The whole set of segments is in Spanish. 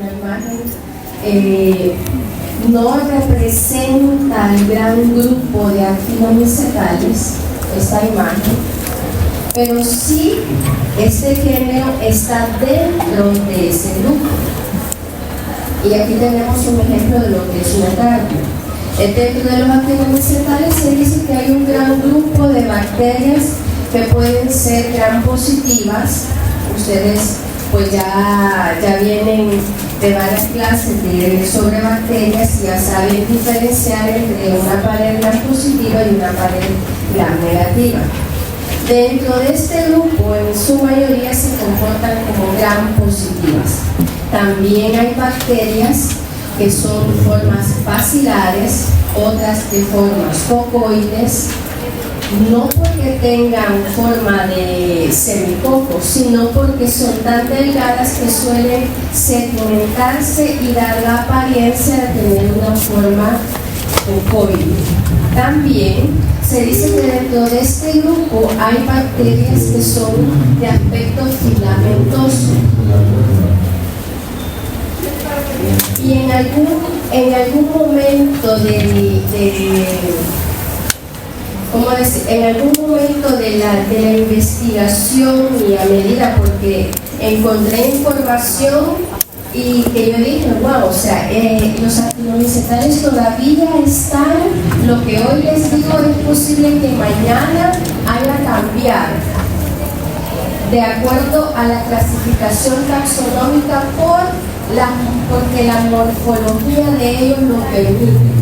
la imagen no representa el gran grupo de actinomicetales, esta imagen, pero sí este género está dentro de ese grupo. Y aquí tenemos un ejemplo de lo que es nocardia. Dentro de los actinomicetales se dice que hay un gran grupo de bacterias que pueden ser gram positivas. Ustedes pues ya vienen de varias clases sobre bacterias y ya saben diferenciar entre una pared gram positiva y una pared gram negativa. Dentro de este grupo, en su mayoría se comportan como gram positivas. También hay bacterias que son formas bacilares, otras de formas cocoides, no porque tengan forma de semicoco, sino porque son tan delgadas que suelen sedimentarse y dar la apariencia de tener una forma cocoide. También se dice que dentro de este grupo hay bacterias que son de aspecto filamentoso. Y en algún momento en algún momento de la investigación y a medida, porque encontré información y que yo dije, wow, o sea, los actinomicetales todavía están, lo que hoy les digo es posible que mañana haya cambiado de acuerdo a la clasificación taxonómica porque la morfología de ellos lo permite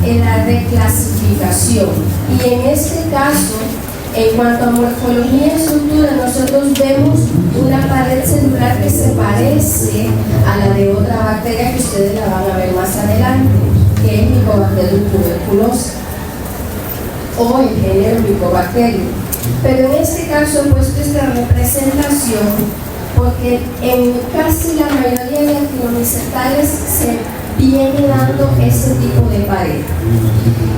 en la reclasificación. Y en este caso, en cuanto a morfología y estructura, nosotros vemos una pared celular que se parece a la de otra bacteria que ustedes la van a ver más adelante, que es Mycobacterium tuberculosa o el género Mycobacterium. Pero en este caso he puesto esta representación porque en casi la mayoría de actinomicetales se viene dando este tipo de pared.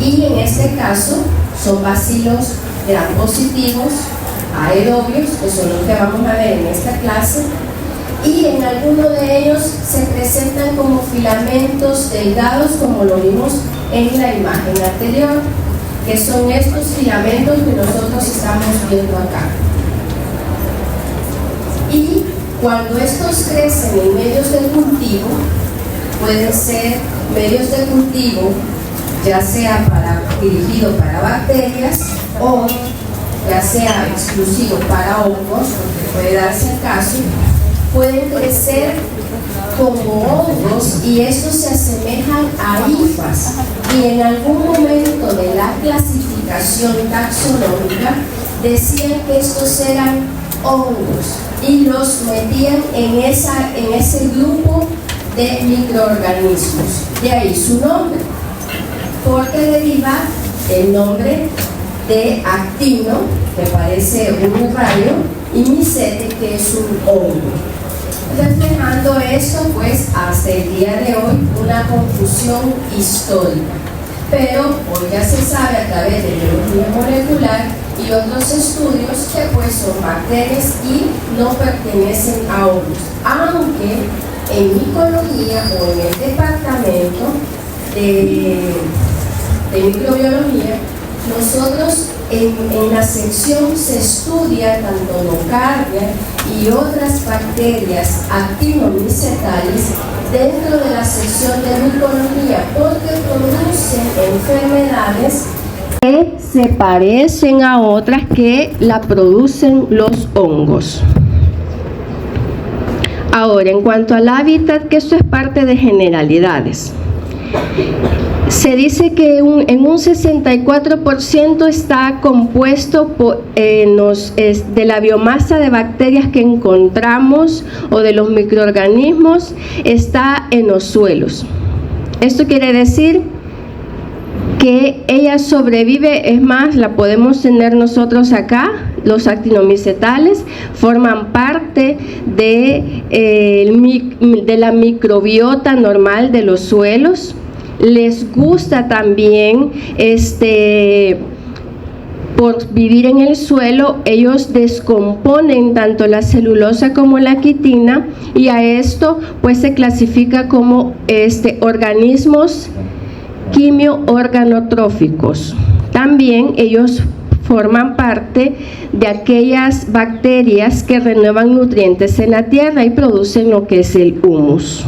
Y en este caso son bacilos gram positivos, aerobios, que son los que vamos a ver en esta clase, y en algunos de ellos se presentan como filamentos delgados, como lo vimos en la imagen anterior, que son estos filamentos que nosotros estamos viendo acá. Y cuando estos crecen en medios de cultivo, pueden ser medios de cultivo, ya sea dirigido para bacterias o ya sea exclusivo para hongos, porque puede darse el caso, pueden crecer como hongos y estos se asemejan a hifas, y en algún momento de la clasificación taxonómica decían que estos eran hongos y los metían en ese grupo de microorganismos. De ahí su nombre, porque deriva el nombre de actino, que parece un rayo, y micete, que es un hongo. Reflejando esto, pues, hasta el día de hoy, una confusión histórica. Pero hoy ya se sabe a través de biología molecular y otros estudios que pues son bacterias y no pertenecen a hongos. Aunque en micología o en el departamento de microbiología, nosotros en la sección se estudia tanto nocardia y otras bacterias actinomicetales dentro de la sección de micología, porque producen enfermedades que se parecen a otras que la producen los hongos. Ahora, en cuanto al hábitat, que eso es parte de generalidades. Se dice que en un 64% está compuesto de la biomasa de bacterias que encontramos o de los microorganismos, está en los suelos. Esto quiere decir que ella sobrevive, es más, la podemos tener nosotros acá. Los actinomicetales forman parte de la microbiota normal de los suelos. Les gusta también por vivir en el suelo, ellos descomponen tanto la celulosa como la quitina, y a esto pues se clasifica como organismos quimio-organotróficos. También ellos forman parte de aquellas bacterias que renuevan nutrientes en la tierra y producen lo que es el humus.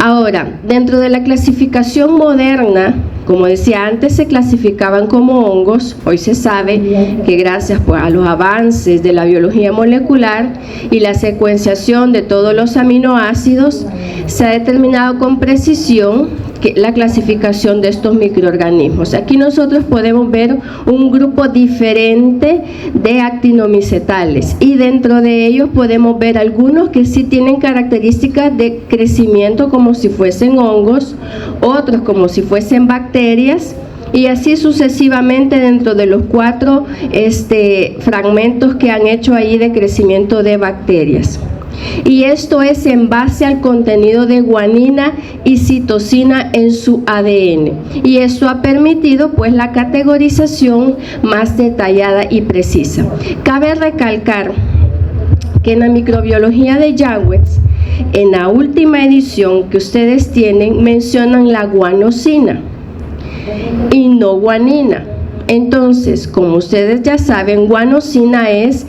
Ahora, dentro de la clasificación moderna, como decía antes, se clasificaban como hongos. Hoy se sabe que gracias a los avances de la biología molecular y la secuenciación de todos los aminoácidos, se ha determinado con precisión la clasificación de estos microorganismos. Aquí nosotros podemos ver un grupo diferente de actinomicetales, y dentro de ellos podemos ver algunos que sí tienen características de crecimiento como si fuesen hongos, otros como si fuesen bacterias, y así sucesivamente dentro de los 4 fragmentos que han hecho ahí de crecimiento de bacterias. Y esto es en base al contenido de guanina y citosina en su ADN, y esto ha permitido pues la categorización más detallada y precisa. Cabe recalcar que en la microbiología de Jawetz, en la última edición que ustedes tienen, mencionan la guanosina y no guanina. Entonces, como ustedes ya saben, guanosina es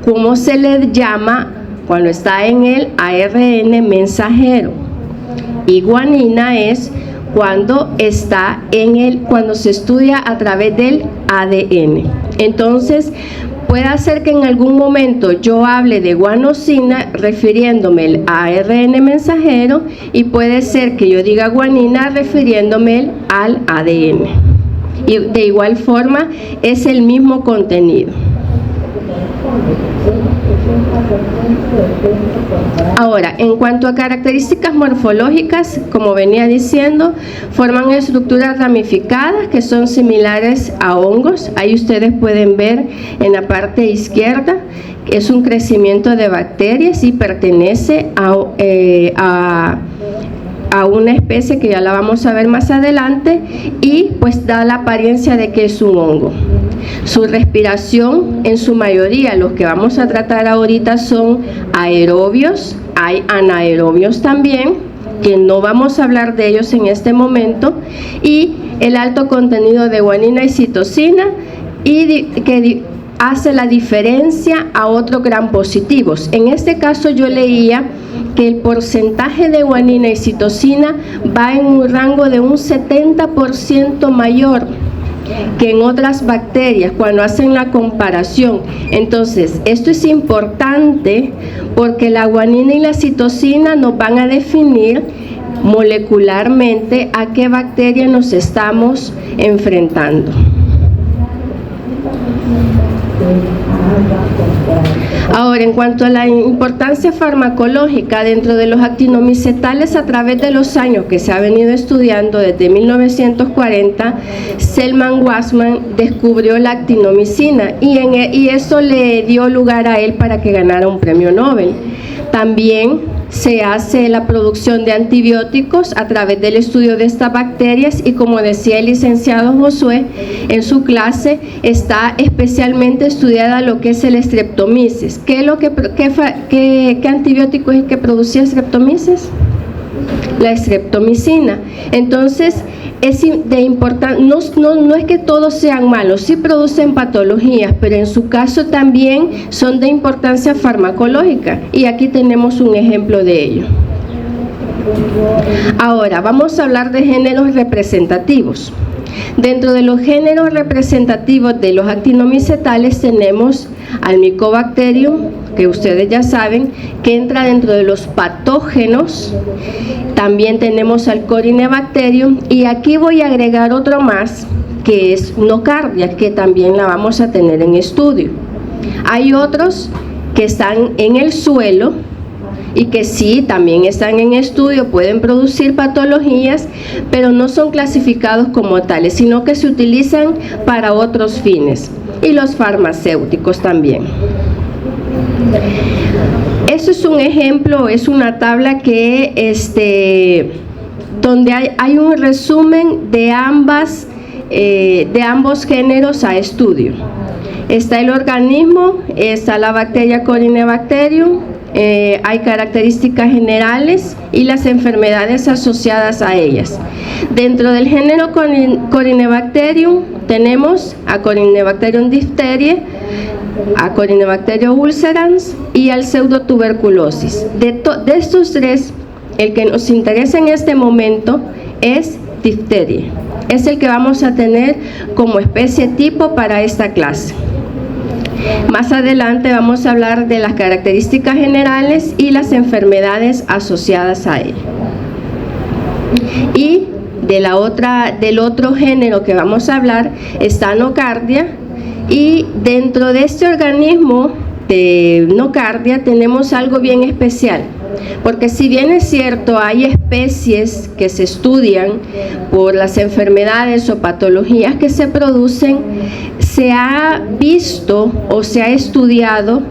como se le llama cuando está en el ARN mensajero, y guanina es cuando está cuando se estudia a través del ADN. Entonces, puede ser que en algún momento yo hable de guanosina refiriéndome al ARN mensajero, y puede ser que yo diga guanina refiriéndome al ADN. Y de igual forma es el mismo contenido. Ahora, en cuanto a características morfológicas, como venía diciendo, forman estructuras ramificadas que son similares a hongos. Ahí ustedes pueden ver en la parte izquierda que es un crecimiento de bacterias y pertenece a una especie que ya la vamos a ver más adelante, y pues da la apariencia de que es un hongo. Su respiración, en su mayoría, los que vamos a tratar ahorita son aerobios, hay anaerobios también, que no vamos a hablar de ellos en este momento, y el alto contenido de guanina y citosina, y que hace la diferencia a otros gram positivos. En este caso yo leía que el porcentaje de guanina y citosina va en un rango de un 70% mayor que en otras bacterias cuando hacen la comparación. Entonces, esto es importante porque la guanina y la citosina nos van a definir molecularmente a qué bacteria nos estamos enfrentando. Ahora, en cuanto a la importancia farmacológica dentro de los actinomicetales, a través de los años que se ha venido estudiando desde 1940, Selman Waksman descubrió la actinomicina, y eso le dio lugar a él para que ganara un premio Nobel. También se hace la producción de antibióticos a través del estudio de estas bacterias, y como decía el licenciado Josué en su clase, está especialmente estudiada lo que es el Streptomyces. ¿Qué antibiótico es el que producía Streptomyces? La streptomicina. Entonces, es de importancia, no es que todos sean malos, sí producen patologías, pero en su caso también son de importancia farmacológica, y aquí tenemos un ejemplo de ello. Ahora, vamos a hablar de géneros representativos. Dentro de los géneros representativos de los actinomicetales tenemos al Mycobacterium, que ustedes ya saben que entra dentro de los patógenos. También tenemos al Corynebacterium, y aquí voy a agregar otro más, que es Nocardia, que también la vamos a tener en estudio. Hay otros que están en el suelo y que sí, también están en estudio, pueden producir patologías, pero no son clasificados como tales, sino que se utilizan para otros fines, y los farmacéuticos también. Eso es un ejemplo, es una tabla que donde hay un resumen de ambas de ambos géneros a estudio. Está el organismo, está la bacteria Corynebacterium, hay características generales y las enfermedades asociadas a ellas. Dentro del género Corynebacterium tenemos a Corynebacterium diphtheriae, a Corynebacterium ulcerans y al pseudotuberculosis. De estos tres, el que nos interesa en este momento es diphtheria. Es el que vamos a tener como especie tipo para esta clase. Más adelante vamos a hablar de las características generales y las enfermedades asociadas a él. Y del otro género que vamos a hablar está Nocardia, y dentro de este organismo de Nocardia tenemos algo bien especial, porque si bien es cierto hay especies que se estudian por las enfermedades o patologías que se producen, se ha visto o se ha estudiado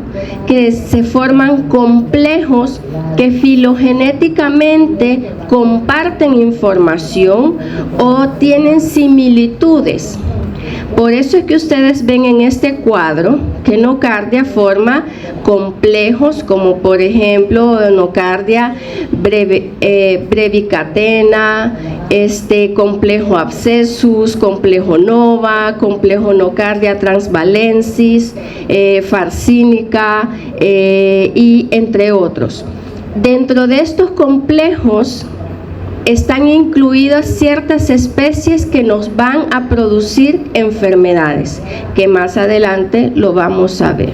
que se forman complejos que filogenéticamente comparten información o tienen similitudes. Por eso es que ustedes ven en este cuadro que Nocardia forma complejos como por ejemplo Nocardia brevicatena, complejo abscessus, complejo nova, complejo Nocardia transvalensis, farcínica y entre otros. Dentro de estos complejos están incluidas ciertas especies que nos van a producir enfermedades, que más adelante lo vamos a ver.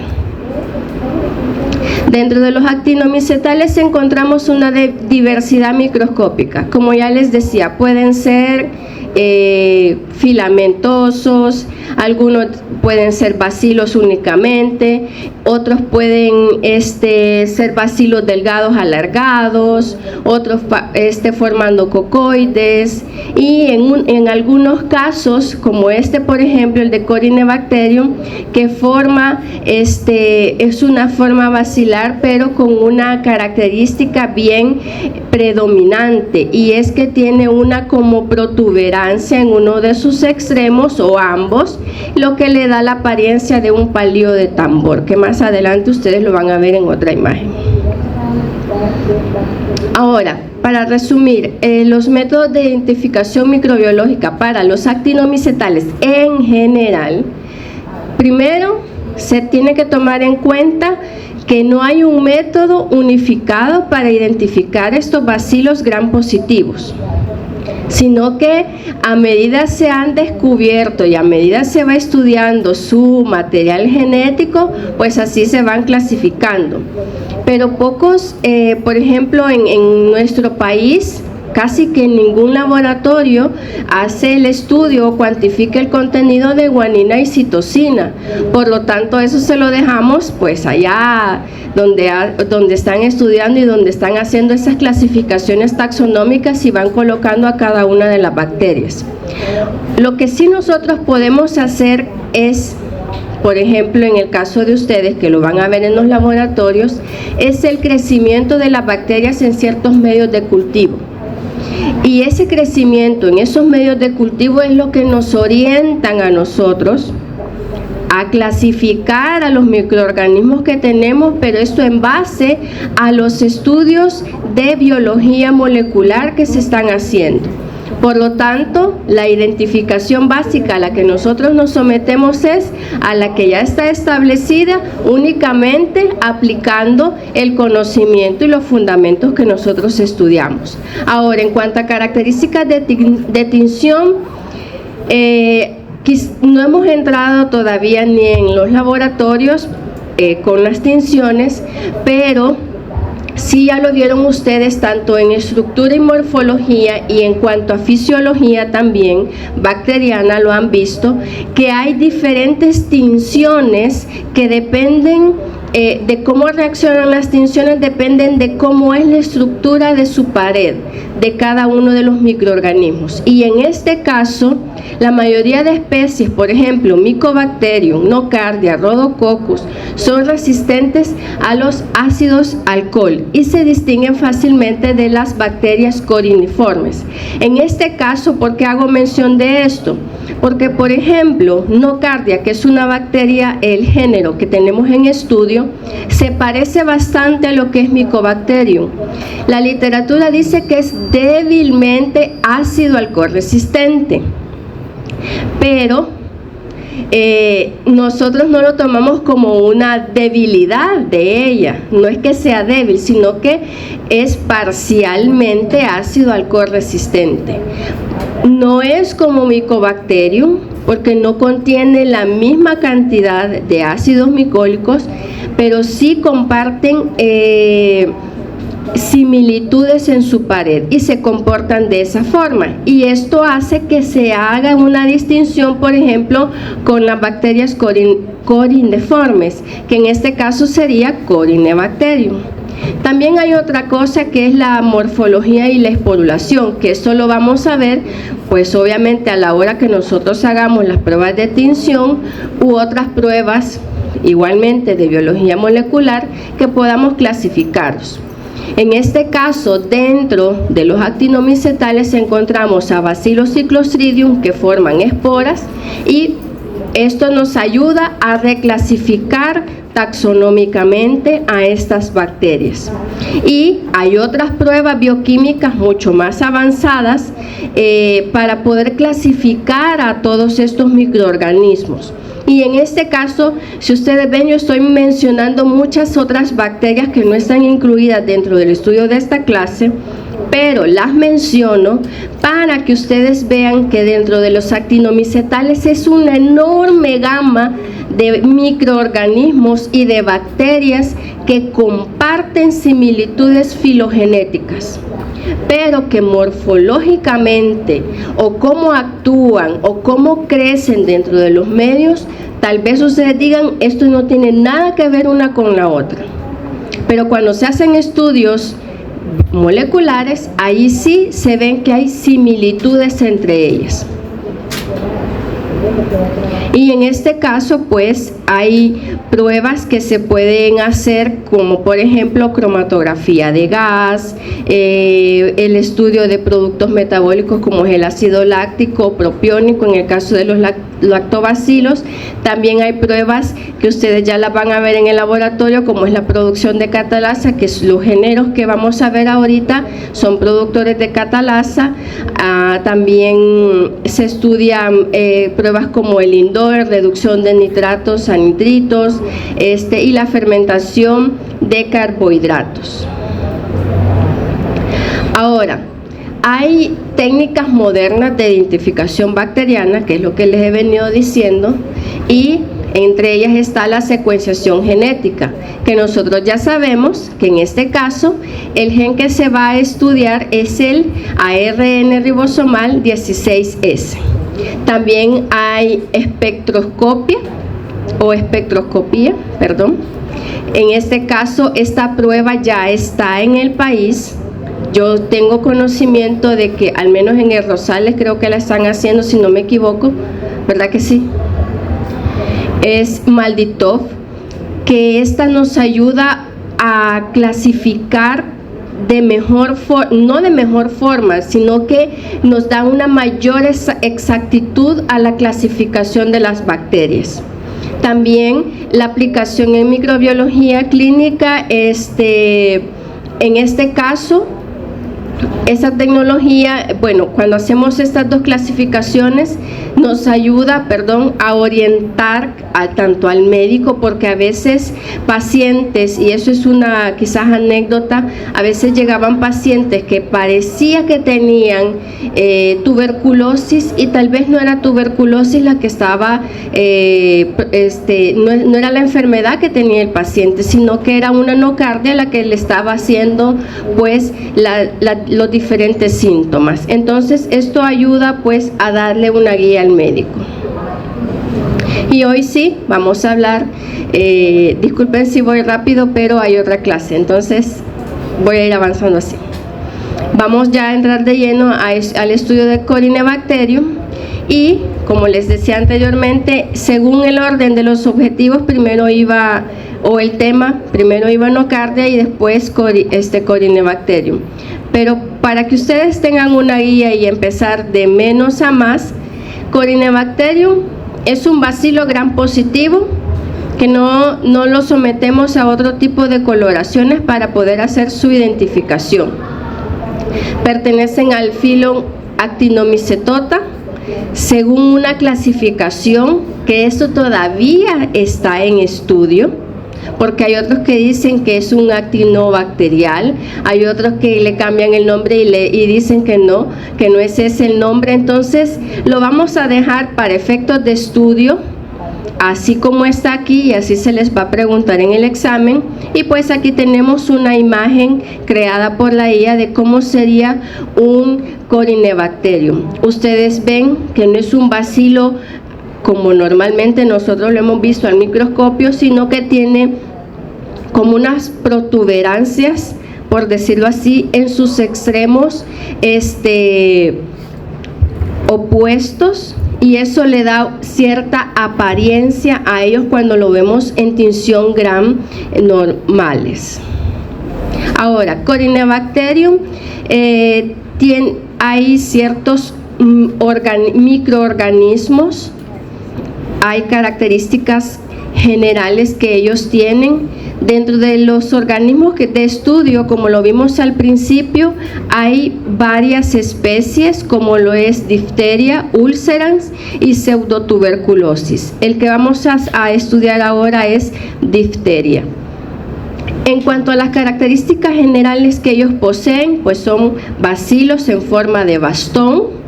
Dentro de los actinomicetales encontramos una diversidad microscópica. Como ya les decía, pueden ser filamentosos, algunos pueden ser bacilos únicamente, otros pueden ser bacilos delgados alargados, otros formando cocoides, y en algunos casos, como por ejemplo el de Corynebacterium, que forma es una forma bacilar pero con una característica bien predominante, y es que tiene una como protuberancia en uno de sus extremos o ambos, lo que le da la apariencia de un palillo de tambor, que más adelante ustedes lo van a ver en otra imagen. Ahora, para resumir, los métodos de identificación microbiológica para los actinomicetales en general, primero se tiene que tomar en cuenta que no hay un método unificado para identificar estos bacilos gram positivos, sino que a medida se han descubierto y a medida se va estudiando su material genético, pues así se van clasificando. Pero pocos, por ejemplo, en nuestro país, casi que ningún laboratorio hace el estudio o cuantifica el contenido de guanina y citosina. Por lo tanto, eso se lo dejamos pues allá donde están estudiando y donde están haciendo esas clasificaciones taxonómicas y van colocando a cada una de las bacterias. Lo que sí nosotros podemos hacer es, por ejemplo, en el caso de ustedes, que lo van a ver en los laboratorios, es el crecimiento de las bacterias en ciertos medios de cultivo. Y ese crecimiento en esos medios de cultivo es lo que nos orientan a nosotros a clasificar a los microorganismos que tenemos, pero esto en base a los estudios de biología molecular que se están haciendo. Por lo tanto, la identificación básica a la que nosotros nos sometemos es a la que ya está establecida, únicamente aplicando el conocimiento y los fundamentos que nosotros estudiamos. Ahora, en cuanto a características de tinción, no hemos entrado todavía ni en los laboratorios con las tinciones, pero sí ya lo vieron ustedes tanto en estructura y morfología y en cuanto a fisiología también bacteriana, lo han visto, que hay diferentes tinciones que dependen de cómo reaccionan las tinciones dependen de cómo es la estructura de su pared de cada uno de los microorganismos. Y en este caso, la mayoría de especies, por ejemplo, Mycobacterium, Nocardia, Rhodococcus, son resistentes a los ácidos alcohol y se distinguen fácilmente de las bacterias coriniformes. En este caso, ¿por qué hago mención de esto? Porque, por ejemplo, Nocardia, que es una bacteria, el género que tenemos en estudio, se parece bastante a lo que es Mycobacterium. La literatura dice que es débilmente ácido alcohol resistente, pero nosotros no lo tomamos como una debilidad de ella. No es que sea débil, sino que es parcialmente ácido alcohol resistente. No es como Mycobacterium, porque no contiene la misma cantidad de ácidos micólicos, pero sí comparten similitudes en su pared y se comportan de esa forma, y esto hace que se haga una distinción, por ejemplo, con las bacterias coriniformes, que en este caso sería Corynebacterium. También hay otra cosa que es la morfología y la esporulación, que eso lo vamos a ver pues obviamente a la hora que nosotros hagamos las pruebas de tinción u otras pruebas igualmente de biología molecular que podamos clasificarlos. En este caso, dentro de los actinomicetales encontramos a Bacillus y Clostridium, que forman esporas, y esto nos ayuda a reclasificar taxonómicamente a estas bacterias. Y hay otras pruebas bioquímicas mucho más avanzadas para poder clasificar a todos estos microorganismos. Y en este caso, si ustedes ven, yo estoy mencionando muchas otras bacterias que no están incluidas dentro del estudio de esta clase, pero las menciono para que ustedes vean que dentro de los actinomicetales es una enorme gama de microorganismos y de bacterias que comparten similitudes filogenéticas, pero que morfológicamente o cómo actúan o cómo crecen dentro de los medios, tal vez ustedes digan, esto no tiene nada que ver una con la otra. Pero cuando se hacen estudios moleculares, ahí sí se ven que hay similitudes entre ellas. Y en este caso pues hay pruebas que se pueden hacer, como por ejemplo cromatografía de gas, el estudio de productos metabólicos como es el ácido láctico propiónico en el caso de los lactobacilos. También hay pruebas que ustedes ya las van a ver en el laboratorio, como es la producción de catalasa, que es los géneros que vamos a ver ahorita son productores de catalasa. También se estudian pruebas como el indol, reducción de nitratos a nitritos, y la fermentación de carbohidratos. Ahora, hay técnicas modernas de identificación bacteriana, que es lo que les he venido diciendo, y entre ellas está la secuenciación genética, que nosotros ya sabemos que en este caso el gen que se va a estudiar es el ARN ribosomal 16S. También hay espectroscopía, En este caso esta prueba ya está en el país. Yo tengo conocimiento de que al menos en el Rosales creo que la están haciendo, si no me equivoco, ¿verdad que sí? Es Malditov, que esta nos ayuda a clasificar de mejor no de mejor forma, sino que nos da una mayor exactitud a la clasificación de las bacterias. También la aplicación en microbiología clínica, en este caso, esa tecnología, bueno, cuando hacemos estas dos clasificaciones, nos ayuda, a orientar tanto al médico, porque a veces pacientes, y eso es una quizás anécdota, a veces llegaban pacientes que parecía que tenían tuberculosis y tal vez no era tuberculosis la que estaba, no era la enfermedad que tenía el paciente, sino que era una nocardia la que le estaba haciendo pues los diferentes síntomas. Entonces esto ayuda pues a darle una guía al médico. Y hoy sí vamos a hablar Disculpen si voy rápido, pero hay otra clase, entonces voy a ir avanzando así. Vamos ya a entrar de lleno al estudio de Corynebacterium y, como les decía anteriormente, según el orden de los objetivos, primero iba Nocardia y después Corynebacterium. Pero para que ustedes tengan una guía y empezar de menos a más, Corynebacterium es un bacilo gram positivo que no lo sometemos a otro tipo de coloraciones para poder hacer su identificación. Pertenecen al filo Actinomycetota, según una clasificación que esto todavía está en estudio, porque hay otros que dicen que es un actinobacterial, hay otros que le cambian el nombre y dicen que no es ese el nombre. Entonces lo vamos a dejar para efectos de estudio, así como está aquí, y así se les va a preguntar en el examen. Y pues aquí tenemos una imagen creada por la IA de cómo sería un Corynebacterium. Ustedes ven que no es un bacilo como normalmente nosotros lo hemos visto al microscopio, sino que tiene como unas protuberancias, por decirlo así, en sus extremos opuestos, y eso le da cierta apariencia a ellos cuando lo vemos en tinción gram normales. Ahora, Corynebacterium hay ciertos microorganismos, hay características generales que ellos tienen. Dentro de los organismos de estudio, como lo vimos al principio, hay varias especies, como lo es difteria, ulcerans y pseudotuberculosis. El que vamos a estudiar ahora es difteria. En cuanto a las características generales que ellos poseen, pues son bacilos en forma de bastón,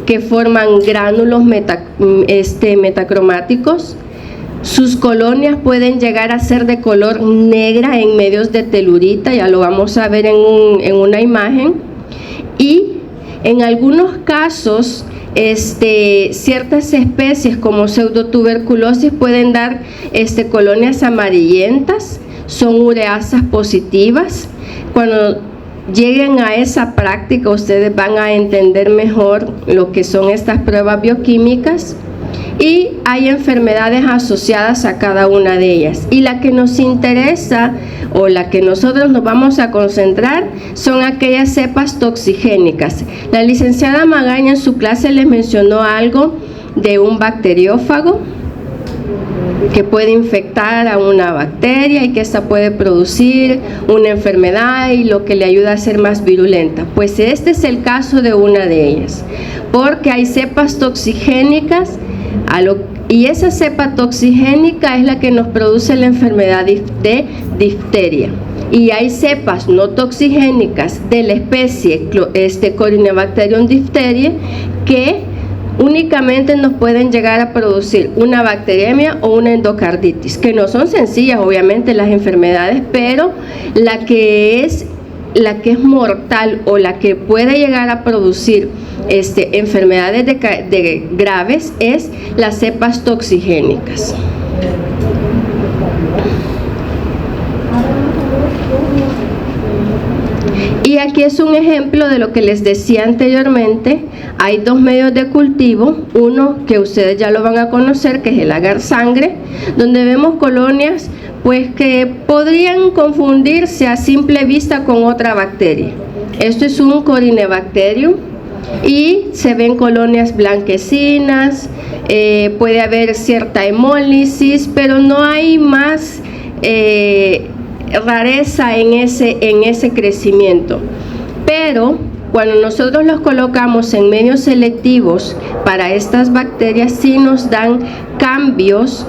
que forman gránulos metacromáticos. Sus colonias pueden llegar a ser de color negra en medios de telurita, ya lo vamos a ver en una imagen. Y en algunos casos, ciertas especies como pseudotuberculosis pueden dar colonias amarillentas, son ureasas positivas. Cuando lleguen a esa práctica, ustedes van a entender mejor lo que son estas pruebas bioquímicas. Y hay enfermedades asociadas a cada una de ellas, y la que nos interesa o la que nosotros nos vamos a concentrar son aquellas cepas toxigénicas. La licenciada Magaña en su clase les mencionó algo de un bacteriófago que puede infectar a una bacteria y que esta puede producir una enfermedad y lo que le ayuda a ser más virulenta. Pues este es el caso de una de ellas, porque hay cepas toxigénicas y esa cepa toxigénica es la que nos produce la enfermedad de difteria. Y hay cepas no toxigénicas de la especie Corynebacterium diphtheriae que únicamente nos pueden llegar a producir una bacteriemia o una endocarditis, que no son sencillas obviamente las enfermedades, pero la que es mortal o la que puede llegar a producir enfermedades graves es las cepas toxigénicas. Y aquí es un ejemplo de lo que les decía anteriormente. Hay dos medios de cultivo, uno que ustedes ya lo van a conocer, que es el agar sangre, donde vemos colonias pues que podrían confundirse a simple vista con otra bacteria. Esto es un Corynebacterium y se ven colonias blanquecinas, puede haber cierta hemólisis, pero no hay más rareza en ese crecimiento. Pero cuando nosotros los colocamos en medios selectivos para estas bacterias, sí nos dan cambios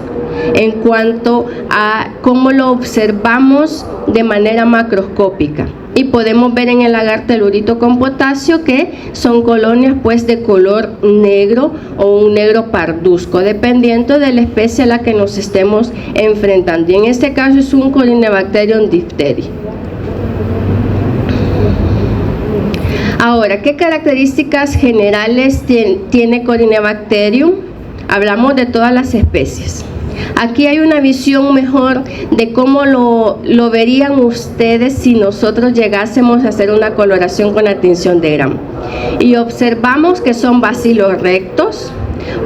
en cuanto a cómo lo observamos de manera macroscópica. Y podemos ver en el agar telurito con potasio que son colonias pues de color negro o un negro parduzco, dependiendo de la especie a la que nos estemos enfrentando. Y en este caso es un Corynebacterium diphtheriae. Ahora, ¿qué características generales tiene Corynebacterium? Hablamos de todas las especies. Aquí hay una visión mejor de cómo lo verían ustedes si nosotros llegásemos a hacer una coloración con la tinción de Gram. Y observamos que son bacilos rectos,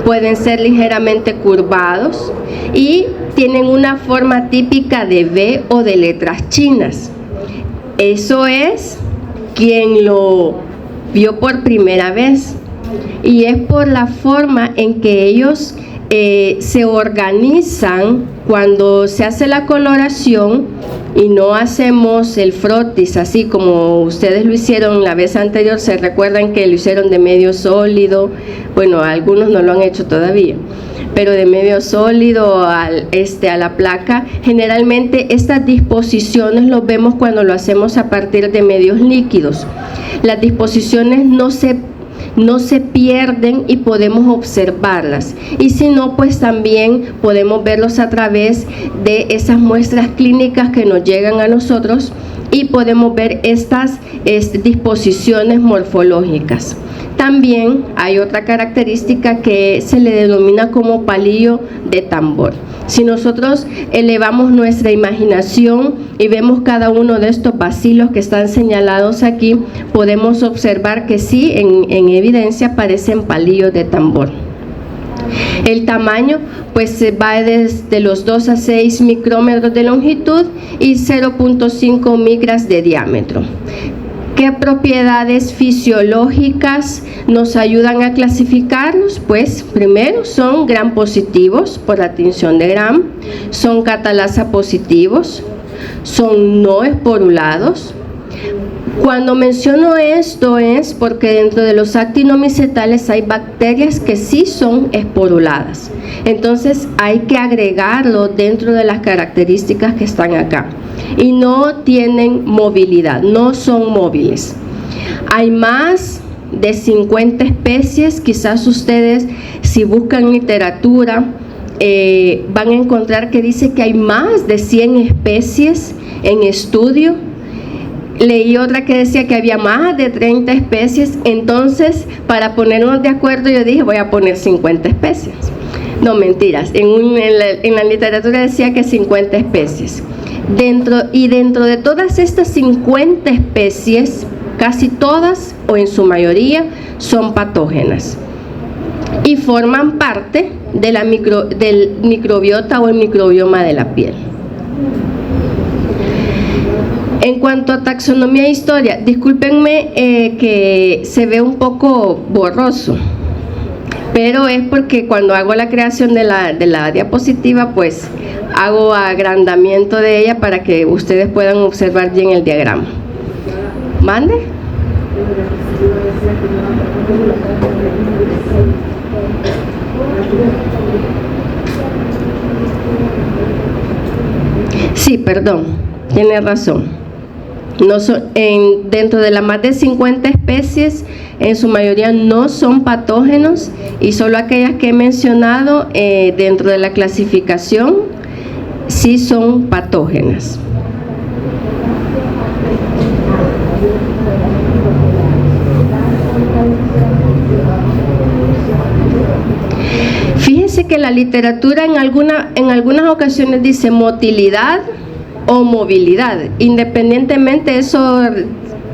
pueden ser ligeramente curvados y tienen una forma típica de V o de letras chinas. Eso es quien lo vio por primera vez, y es por la forma en que ellos se organizan cuando se hace la coloración y no hacemos el frotis así como ustedes lo hicieron la vez anterior. Se recuerdan que lo hicieron de medio sólido, bueno, algunos no lo han hecho todavía, pero de medio sólido a la placa. Generalmente estas disposiciones los vemos cuando lo hacemos a partir de medios líquidos. Las disposiciones no se pierden y podemos observarlas, y si no, pues también podemos verlos a través de esas muestras clínicas que nos llegan a nosotros y podemos ver estas disposiciones morfológicas. También hay otra característica que se le denomina como palillo de tambor. Si nosotros elevamos nuestra imaginación y vemos cada uno de estos bacilos que están señalados aquí, podemos observar que sí, en evidencia parecen palillos de tambor. El tamaño pues va desde los 2 a 6 micrómetros de longitud y 0.5 micras de diámetro. ¿Qué propiedades fisiológicas nos ayudan a clasificarlos? Pues primero son gram positivos por la tinción de Gram, son catalasa positivos, son no esporulados. Cuando menciono esto es porque dentro de los actinomicetales hay bacterias que sí son esporuladas. Entonces hay que agregarlo dentro de las características que están acá. Y no tienen movilidad, no son móviles. Hay más de 50 especies, quizás ustedes si buscan literatura van a encontrar que dice que hay más de 100 especies en estudio. Leí otra que decía que había más de 30 especies, entonces para ponernos de acuerdo yo dije voy a poner 50 especies. No, mentiras, en la literatura decía que 50 especies. Dentro de todas estas 50 especies, casi todas o en su mayoría son patógenas y forman parte de del microbiota o el microbioma de la piel. En cuanto a taxonomía e historia, discúlpenme que se ve un poco borroso, pero es porque cuando hago la creación de la diapositiva, pues hago agrandamiento de ella para que ustedes puedan observar bien el diagrama. ¿Mande? Sí, perdón, tiene razón. Dentro de las más de 50 especies, en su mayoría no son patógenos, y solo aquellas que he mencionado dentro de la clasificación sí son patógenas. Fíjense que la literatura en algunas ocasiones dice motilidad o movilidad. Independientemente, eso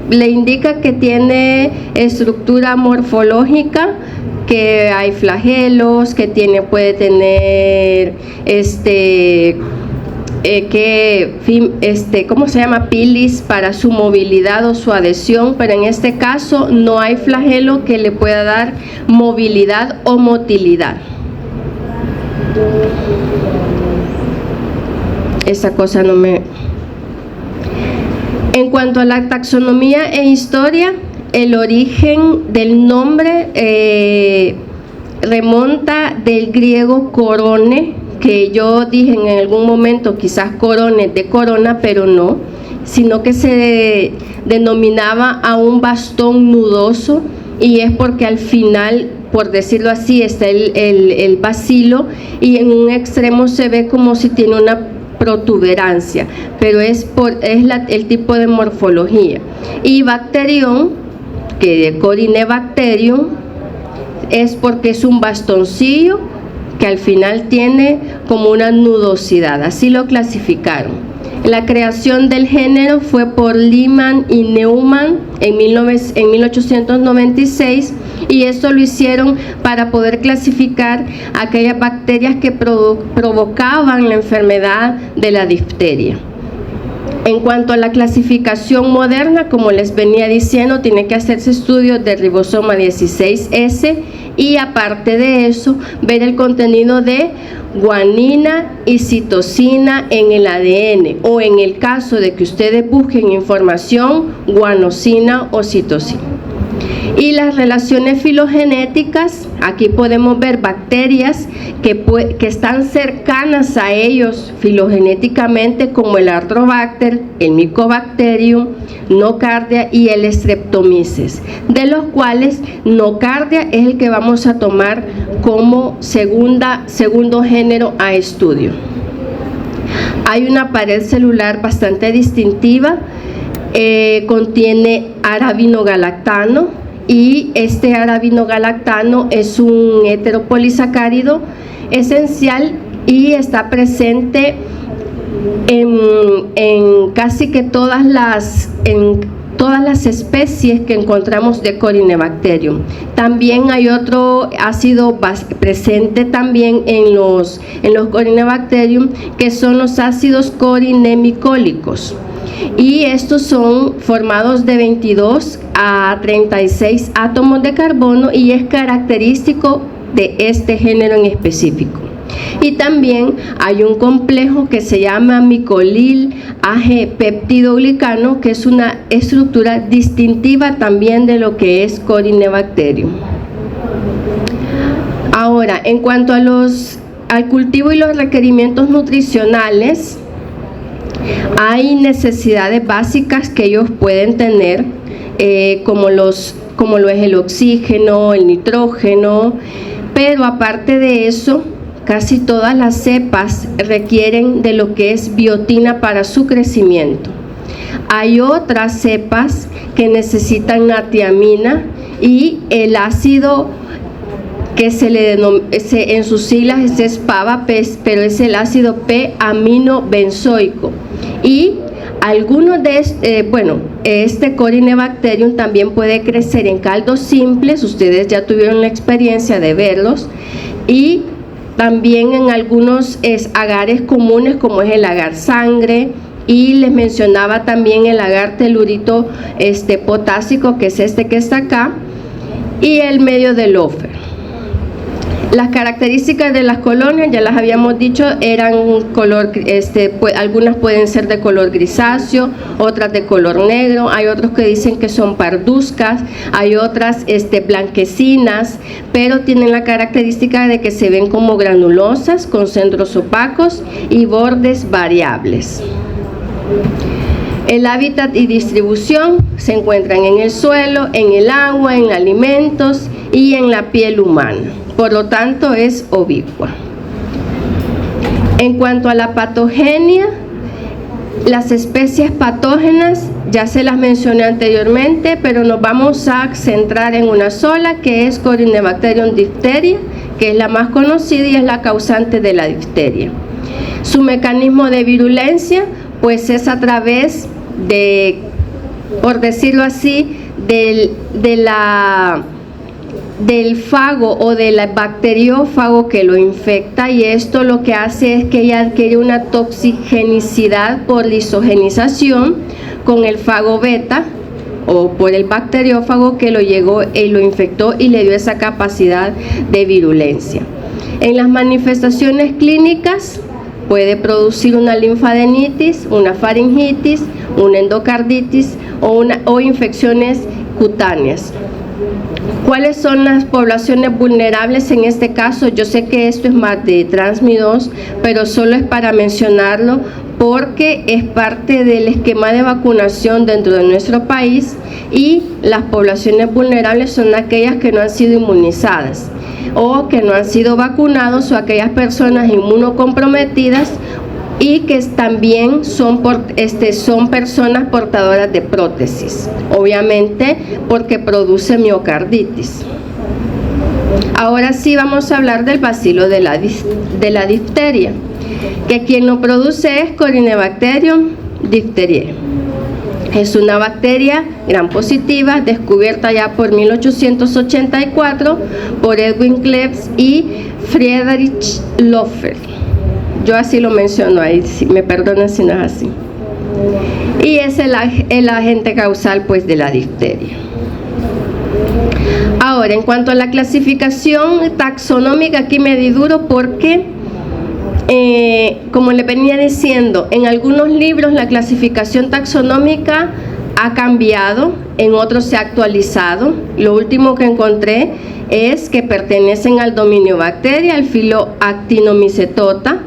le indica que tiene estructura morfológica, que hay flagelos, que puede tener ¿cómo se llama? Pilis para su movilidad o su adhesión, pero en este caso no hay flagelo que le pueda dar movilidad o motilidad. Esa cosa no me... En cuanto a la taxonomía e historia, el origen del nombre remonta del griego corone, que yo dije en algún momento quizás corone de corona, pero no, sino que se denominaba a un bastón nudoso, y es porque al final, por decirlo así, está el bacilo y en un extremo se ve como si tiene una protuberancia, pero es el tipo de morfología. Y bacterium, que de Corinebacterium, es porque es un bastoncillo que al final tiene como una nudosidad, así lo clasificaron. La creación del género fue por Lehmann y Neumann en 1896, y esto lo hicieron para poder clasificar aquellas bacterias que provocaban la enfermedad de la difteria. En cuanto a la clasificación moderna, como les venía diciendo, tiene que hacerse estudios de ribosoma 16S y aparte de eso, ver el contenido de guanina y citosina en el ADN, o en el caso de que ustedes busquen información, guanosina o citosina. Y las relaciones filogenéticas, aquí podemos ver bacterias que están cercanas a ellos filogenéticamente, como el Arthrobacter, el Mycobacterium, Nocardia y el Streptomyces, de los cuales Nocardia es el que vamos a tomar como segundo género a estudio. Hay una pared celular bastante distintiva, contiene arabinogalactano, y este arabinogalactano es un heteropolisacárido esencial y está presente en casi que todas las especies que encontramos de Corynebacterium. También hay otro ácido presente también en los Corynebacterium, que son los ácidos corinemicólicos. Y estos son formados de 22 a 36 átomos de carbono y es característico de este género en específico. Y también hay un complejo que se llama micolil AG peptidoglicano, que es una estructura distintiva también de lo que es Corynebacterium. Ahora, en cuanto al cultivo y los requerimientos nutricionales, hay necesidades básicas que ellos pueden tener, como lo es el oxígeno, el nitrógeno, pero aparte de eso, casi todas las cepas requieren de lo que es biotina para su crecimiento. Hay otras cepas que necesitan natiamina y el ácido que en sus siglas es PABA, pero es el ácido P-aminobenzoico. Y algunos de este Corynebacterium también puede crecer en caldos simples, ustedes ya tuvieron la experiencia de verlos, y también en algunos agares comunes, como es el agar sangre, y les mencionaba también el agar telurito potásico, que es este que está acá, y el medio de Lofer. Las características de las colonias, ya las habíamos dicho, eran algunas pueden ser de color grisáceo, otras de color negro, hay otros que dicen que son parduzcas, hay otras blanquecinas, pero tienen la característica de que se ven como granulosas, con centros opacos y bordes variables. El hábitat y distribución se encuentran en el suelo, en el agua, en alimentos y en la piel humana. Por lo tanto, es oblicua. En cuanto a la patogenia, las especies patógenas ya se las mencioné anteriormente, pero nos vamos a centrar en una sola, que es Corynebacterium diphtheria, que es la más conocida y es la causante de la difteria. Su mecanismo de virulencia, pues es a través de, por decirlo así, del fago o del bacteriófago que lo infecta, y esto lo que hace es que ella adquiere una toxigenicidad por lisogenización con el fago beta o por el bacteriófago que lo llegó y lo infectó y le dio esa capacidad de virulencia. En las manifestaciones clínicas puede producir una linfadenitis, una faringitis, una endocarditis o infecciones cutáneas. ¿Cuáles son las poblaciones vulnerables en este caso? Yo sé que esto es más de Transmi2, pero solo es para mencionarlo porque es parte del esquema de vacunación dentro de nuestro país, y las poblaciones vulnerables son aquellas que no han sido inmunizadas o que no han sido vacunados, o aquellas personas inmunocomprometidas y que también son personas portadoras de prótesis, obviamente porque produce miocarditis. Ahora sí vamos a hablar del bacilo de la difteria, que quien lo produce es Corynebacterium diphtheriae. Es una bacteria gram positiva descubierta ya por 1884 por Edwin Klebs y Friedrich Loeffler. Yo así lo menciono ahí, me perdonan si no es así. Y es el agente causal pues de la difteria. Ahora, en cuanto a la clasificación taxonómica, aquí me di duro porque, como le venía diciendo, en algunos libros la clasificación taxonómica ha cambiado, en otros se ha actualizado. Lo último que encontré es que pertenecen al dominio bacteria, al filo Actinomycetota,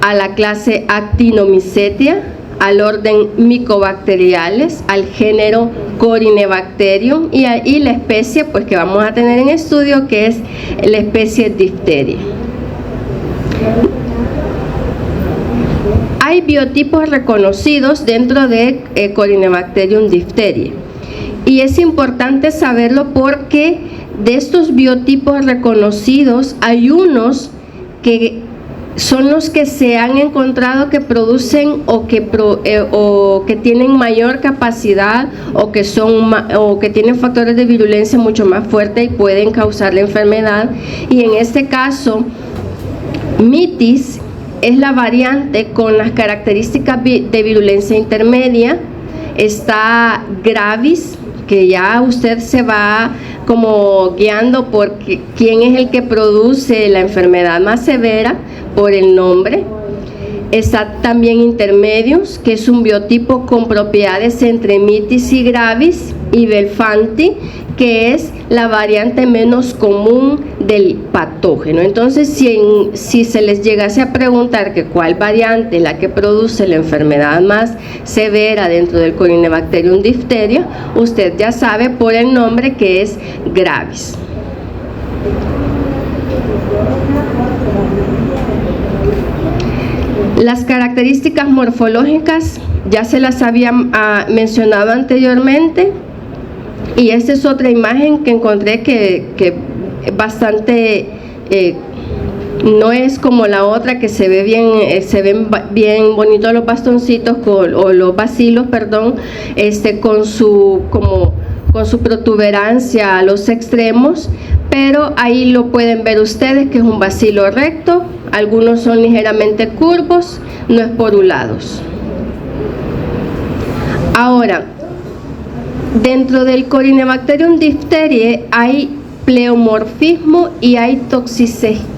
a la clase Actinomycetia, al orden Mycobacteriales, al género Corynebacterium y la especie pues que vamos a tener en estudio, que es la especie Diphtheria. Hay biotipos reconocidos dentro de Corynebacterium diphtheriae y es importante saberlo porque de estos biotipos reconocidos hay unos que son los que se han encontrado que producen o que tienen mayor capacidad o que tienen factores de virulencia mucho más fuertes y pueden causar la enfermedad. Y en este caso, mitis es la variante con las características de virulencia intermedia. Está gravis, que ya usted se va como guiando por quién es el que produce la enfermedad más severa por el nombre. Está también intermedius, que es un biotipo con propiedades entre mitis y gravis, y belfanti, que es la variante menos común del patógeno. Entonces, si se les llegase a preguntar que cuál variante es la que produce la enfermedad más severa dentro del Corynebacterium diphtheria, usted ya sabe por el nombre que es gravis. Las características morfológicas ya se las había mencionado anteriormente, y esta es otra imagen que encontré que bastante no es como la otra, que se ven bien bonitos los bastoncitos o los bacilos, perdón, con su protuberancia a los extremos, pero ahí lo pueden ver ustedes que es un bacilo recto. Algunos son ligeramente curvos, no esporulados. Ahora, dentro del Corynebacterium diphtheriae hay pleomorfismo y hay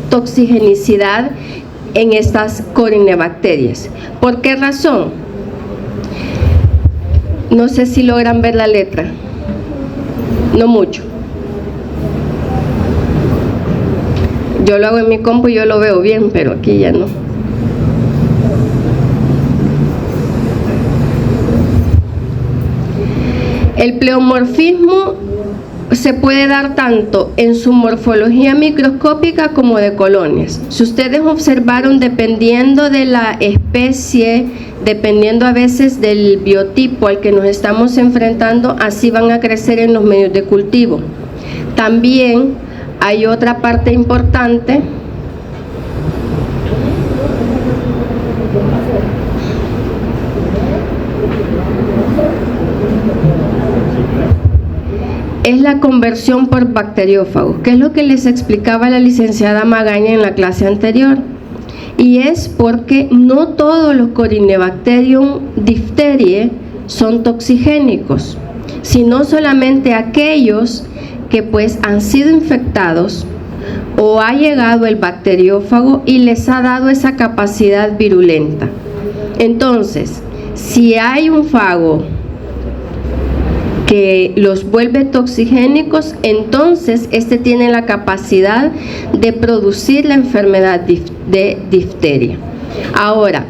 toxigenicidad en estas corynebacterias. ¿Por qué razón? No sé si logran ver la letra. No mucho. Yo lo hago en mi compu y yo lo veo bien, pero aquí ya no. El pleomorfismo se puede dar tanto en su morfología microscópica como de colonias. Si ustedes observaron, dependiendo de la especie, dependiendo a veces del biotipo al que nos estamos enfrentando, así van a crecer en los medios de cultivo. También hay otra parte importante, es la conversión por bacteriófagos, que es lo que les explicaba la licenciada Magaña en la clase anterior. Y es porque no todos los Corynebacterium diphtheriae son toxigénicos, sino solamente aquellos que pues han sido infectados o ha llegado el bacteriófago y les ha dado esa capacidad virulenta. Entonces, si hay un fago que los vuelve toxigénicos, entonces este tiene la capacidad de producir la enfermedad de difteria. Ahora,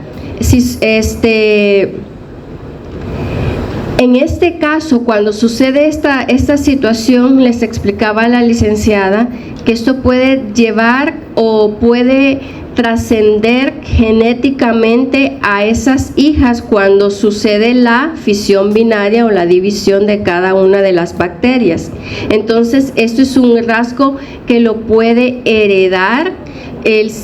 en este caso, cuando sucede esta situación, les explicaba a la licenciada que esto puede llevar o puede trascender genéticamente a esas hijas cuando sucede la fisión binaria o la división de cada una de las bacterias. Entonces, esto es un rasgo que lo puede heredar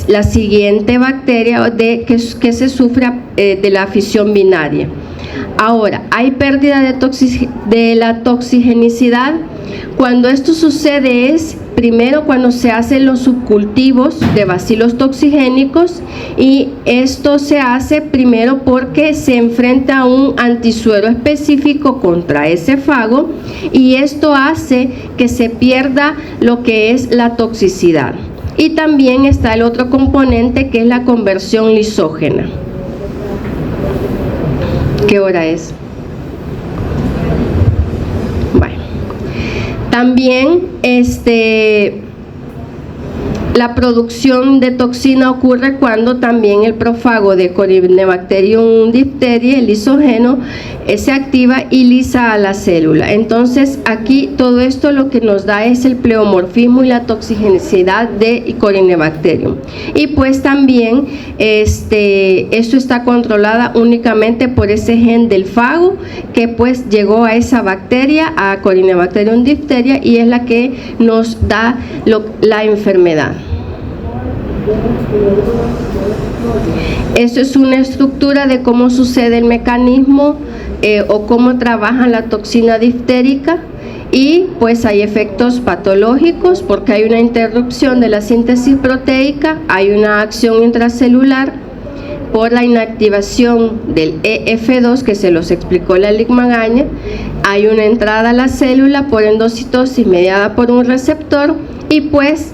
la siguiente bacteria que se sufra de la fisión binaria. Ahora, hay pérdida de la toxigenicidad. Cuando esto sucede es primero cuando se hacen los subcultivos de bacilos toxigénicos, y esto se hace primero porque se enfrenta a un antisuero específico contra ese fago, y esto hace que se pierda lo que es la toxicidad. Y también está el otro componente, que es la conversión lisógena. ¿Qué hora es? Bueno, también la producción de toxina ocurre cuando también el profago de Corynebacterium diphtheriae, el lisógeno, se activa y lisa a la célula. Entonces aquí todo esto lo que nos da es el pleomorfismo y la toxigenicidad de Corynebacterium. Y pues también esto está controlada únicamente por ese gen del fago que pues llegó a esa bacteria, a Corynebacterium diphtheriae, y es la que nos da la enfermedad. Esto es una estructura de cómo sucede el mecanismo o cómo trabaja la toxina difterica, y pues hay efectos patológicos porque hay una interrupción de la síntesis proteica, hay una acción intracelular por la inactivación del EF2 que se los explicó la Lic-Magaña, hay una entrada a la célula por endocitosis mediada por un receptor, y pues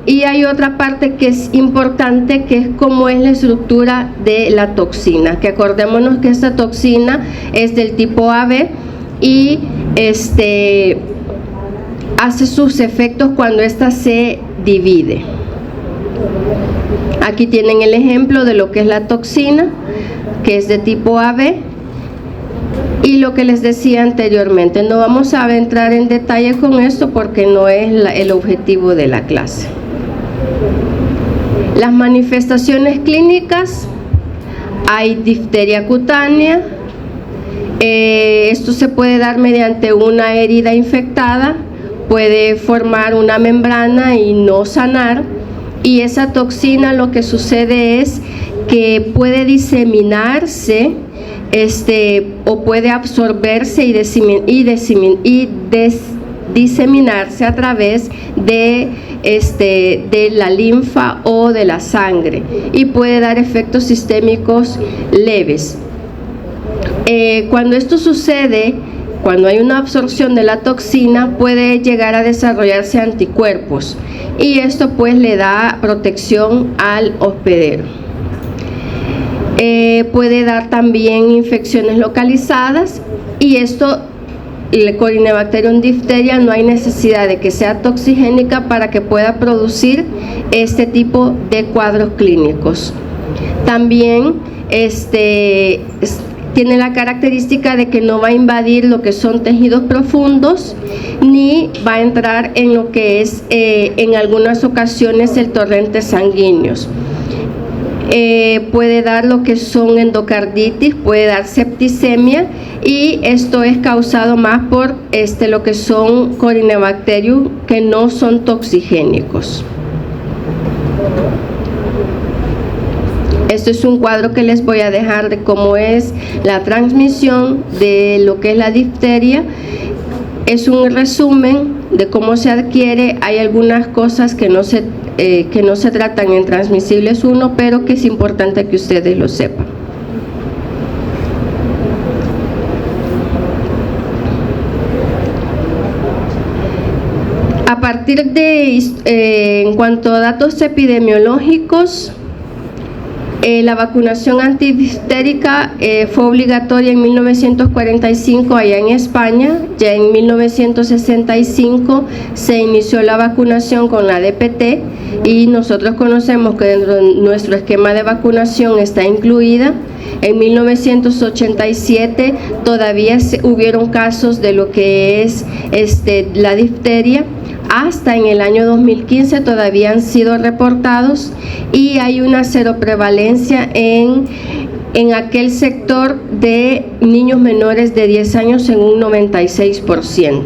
y hay otra parte que es importante, que es cómo es la estructura de la toxina, que acordémonos que esta toxina es del tipo AB y hace sus efectos cuando ésta se divide. Aquí tienen el ejemplo de lo que es la toxina, que es de tipo AB, y lo que les decía anteriormente. No vamos a entrar en detalle con esto porque no es el objetivo de la clase. Las manifestaciones clínicas: hay difteria cutánea. Esto se puede dar mediante una herida infectada, puede formar una membrana y no sanar, y esa toxina lo que sucede es que puede diseminarse o puede absorberse y diseminarse a través de la linfa o de la sangre, y puede dar efectos sistémicos leves. Cuando esto sucede, cuando hay una absorción de la toxina, puede llegar a desarrollarse anticuerpos, y esto pues le da protección al hospedero. Puede dar también infecciones localizadas, y esto, el Corynebacterium diphtheriae, no hay necesidad de que sea toxigénica para que pueda producir este tipo de cuadros clínicos. También tiene la característica de que no va a invadir lo que son tejidos profundos, ni va a entrar en lo que es en algunas ocasiones el torrente sanguíneos. Puede dar lo que son endocarditis, puede dar septicemia, y esto es causado más por lo que son Corynebacterium que no son toxigénicos. Esto es un cuadro que les voy a dejar de cómo es la transmisión de lo que es la difteria. Es un resumen de cómo se adquiere. Hay algunas cosas que no se tratan en Transmisibles 1, pero que es importante que ustedes lo sepan. A partir de, en cuanto a datos epidemiológicos, la vacunación antidiftérica fue obligatoria en 1945 allá en España. Ya en 1965 se inició la vacunación con la DPT, y nosotros conocemos que dentro de nuestro esquema de vacunación está incluida. En 1987 todavía hubieron casos de lo que es la difteria. hasta en el año 2015 todavía han sido reportados, y hay una seroprevalencia en aquel sector de niños menores de 10 años en un 96%.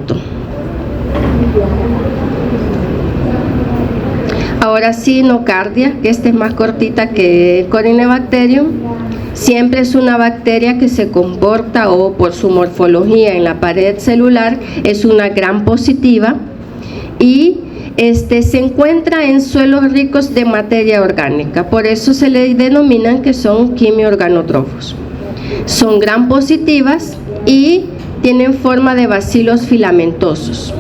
Ahora sí, nocardia, que esta es más cortita que Corynebacterium. Siempre es una bacteria que se comporta, o por su morfología en la pared celular, es una gram positiva, y se encuentra en suelos ricos de materia orgánica. Por eso se le denominan que son quimioorganótrofos. Son gram positivas y tienen forma de bacilos filamentosos.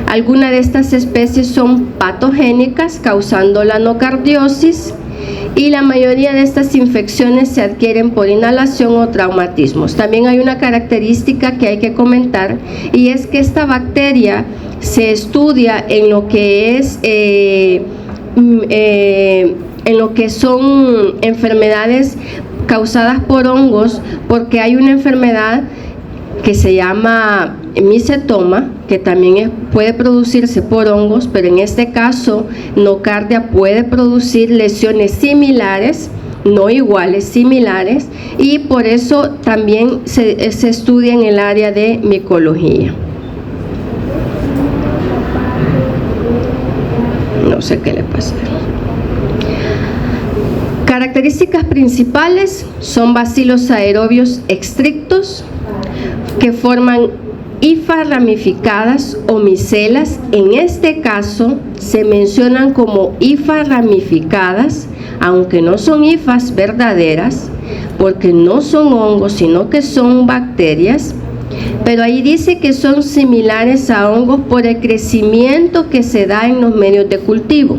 Algunas de estas especies son patogénicas, causando la nocardiosis, y la mayoría de estas infecciones se adquieren por inhalación o traumatismos. También hay una característica que hay que comentar, y es que esta bacteria se estudia en lo que es en lo que son enfermedades causadas por hongos, porque hay una enfermedad que se llama micetoma, que también puede producirse por hongos, pero en este caso nocardia puede producir lesiones similares, no iguales, similares, y por eso también se estudia en el área de micología. No sé qué le pasa. Características principales son bacilos aerobios estrictos que forman hifas ramificadas o micelas. En este caso se mencionan como hifas ramificadas, aunque no son hifas verdaderas, porque no son hongos, sino que son bacterias. Pero ahí dice que son similares a hongos por el crecimiento que se da en los medios de cultivo.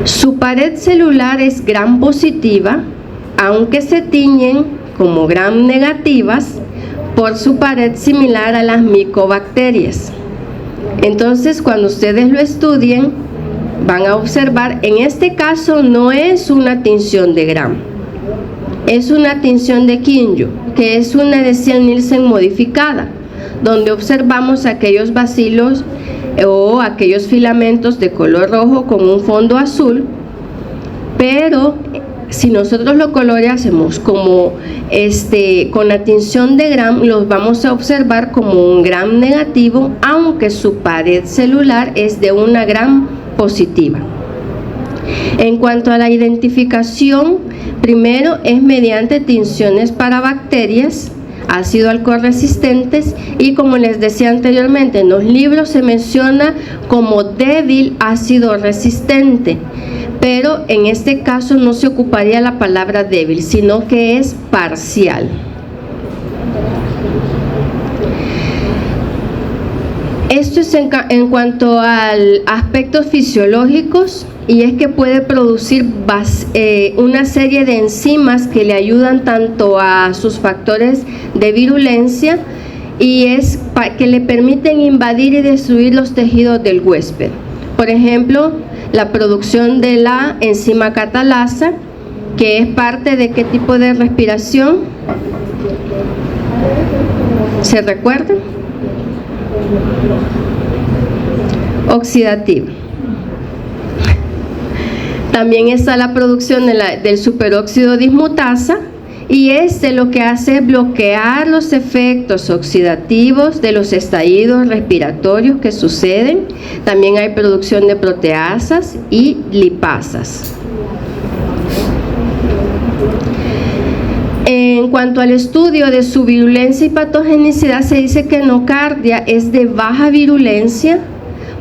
Su pared celular es gram positiva, aunque se tiñen como gram negativas por su pared similar a las micobacterias. Entonces, cuando ustedes lo estudien, van a observar, en este caso no es una tinción de gram, es una tinción de Kinju, que es una de Ziehl-Neelsen modificada, donde observamos aquellos bacilos o aquellos filamentos de color rojo con un fondo azul, pero si nosotros lo coloreásemos como con la tinción de gram, los vamos a observar como un gram negativo, aunque su pared celular es de una gram positiva. En cuanto a la identificación, primero es mediante tinciones para bacterias, ácido alcohol resistentes, y como les decía anteriormente, en los libros se menciona como débil ácido resistente, pero en este caso no se ocuparía la palabra débil, sino que es parcial. Esto es en cuanto a aspectos fisiológicos, y es que puede producir una serie de enzimas que le ayudan tanto a sus factores de virulencia, y es que le permiten invadir y destruir los tejidos del huésped. Por ejemplo, la producción de la enzima catalasa, que es parte de ¿qué tipo de respiración? ¿Se recuerdan? Oxidativa. También está la producción del superóxido dismutasa, y lo que hace es bloquear los efectos oxidativos de los estallidos respiratorios que suceden. También hay producción de proteasas y lipasas. En cuanto al estudio de su virulencia y patogenicidad, se dice que nocardia es de baja virulencia,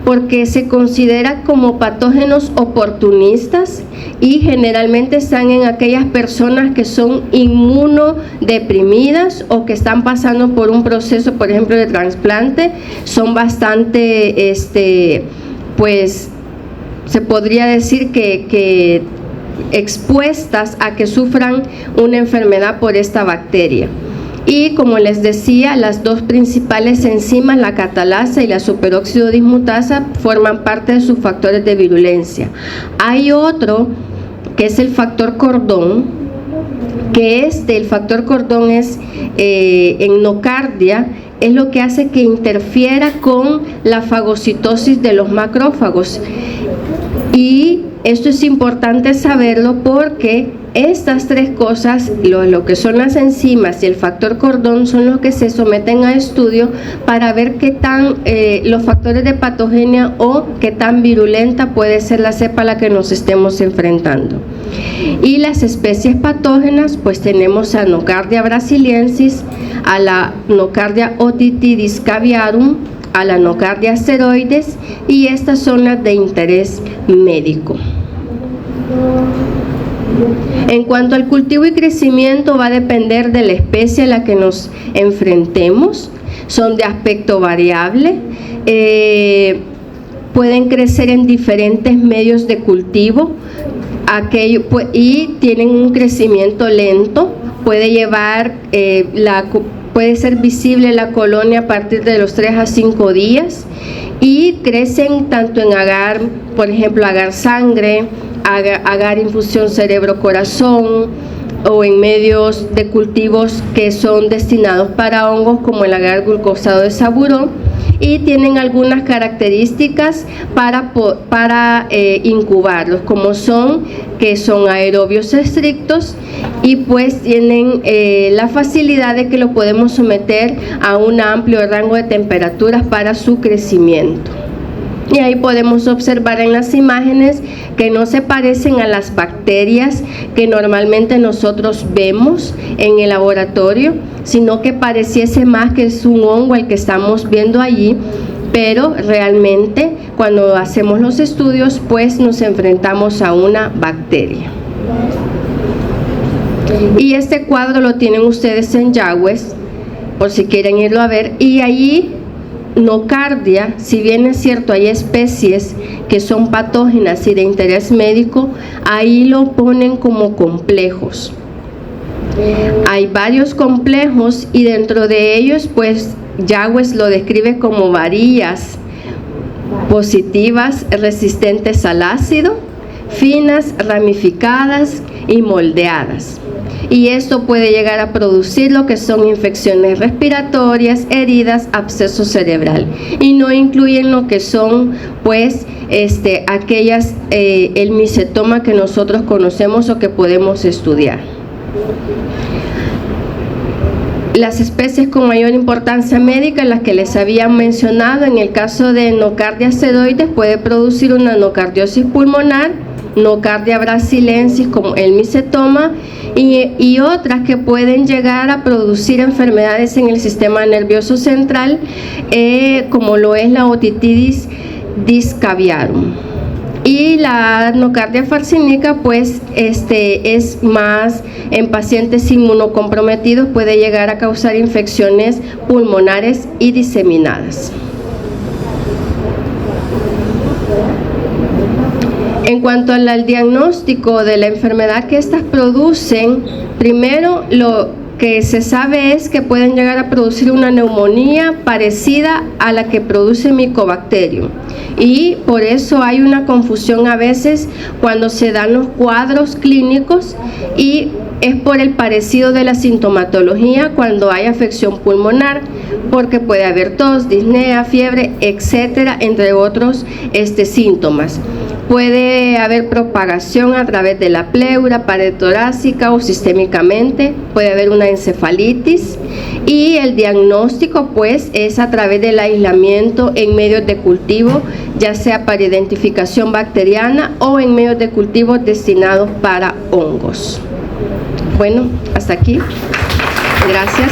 porque se considera como patógenos oportunistas, y generalmente están en aquellas personas que son inmunodeprimidas o que están pasando por un proceso, por ejemplo, de trasplante. Son bastante, pues, se podría decir que expuestas a que sufran una enfermedad por esta bacteria. Y como les decía, las dos principales enzimas, la catalasa y la superóxido dismutasa, forman parte de sus factores de virulencia. Hay otro que es el factor cordón, que el factor cordón es en nocardia, es lo que hace que interfiera con la fagocitosis de los macrófagos. Y esto es importante saberlo porque estas tres cosas, lo que son las enzimas y el factor cordón, son los que se someten a estudio para ver qué tan los factores de patogenia o qué tan virulenta puede ser la cepa a la que nos estemos enfrentando. Y las especies patógenas, pues tenemos a Nocardia brasiliensis, a la Nocardia otitidis caviarum, a la Nocardia asteroides, y estas son las de interés médico. En cuanto al cultivo y crecimiento, va a depender de la especie a la que nos enfrentemos. Son de aspecto variable, pueden crecer en diferentes medios de cultivo y tienen un crecimiento lento. Puede ser visible la colonia a partir de los 3 a 5 días y crecen tanto en agar, por ejemplo, agar sangre, agar infusión cerebro-corazón, o en medios de cultivos que son destinados para hongos, como el agar glucosado de Saburó, y tienen algunas características para incubarlos, como son que son aerobios estrictos y pues tienen la facilidad de que lo podemos someter a un amplio rango de temperaturas para su crecimiento. Y ahí podemos observar en las imágenes que no se parecen a las bacterias que normalmente nosotros vemos en el laboratorio, sino que pareciese más que es un hongo el que estamos viendo allí, pero realmente cuando hacemos los estudios pues nos enfrentamos a una bacteria. Y este cuadro lo tienen ustedes en Yagües, por si quieren irlo a ver, y allí Nocardia, si bien es cierto hay especies que son patógenas y de interés médico, ahí lo ponen como complejos. Hay varios complejos y dentro de ellos pues Yagües lo describe como varillas positivas resistentes al ácido, finas, ramificadas y moldeadas. Y esto puede llegar a producir lo que son infecciones respiratorias, heridas, absceso cerebral, y no incluyen lo que son pues el micetoma que nosotros conocemos o que podemos estudiar. Las especies con mayor importancia médica, las que les había mencionado, en el caso de Nocardia asteroides puede producir una nocardiosis pulmonar, Nocardia brasiliensis como el micetoma, y otras que pueden llegar a producir enfermedades en el sistema nervioso central, como lo es la otitidis caviarum. Y la Nocardia farcínica pues es más en pacientes inmunocomprometidos, puede llegar a causar infecciones pulmonares y diseminadas. En cuanto al diagnóstico de la enfermedad que estas producen, primero lo que se sabe es que pueden llegar a producir una neumonía parecida a la que produce Mycobacterium, y por eso hay una confusión a veces cuando se dan los cuadros clínicos, y es por el parecido de la sintomatología cuando hay afección pulmonar, porque puede haber tos, disnea, fiebre, etcétera, entre otros síntomas. Puede haber propagación a través de la pleura, pared torácica o sistémicamente, puede haber una encefalitis, y el diagnóstico pues es a través del aislamiento en medios de cultivo, ya sea para identificación bacteriana o en medios de cultivo destinados para hongos. Bueno, hasta aquí. Gracias.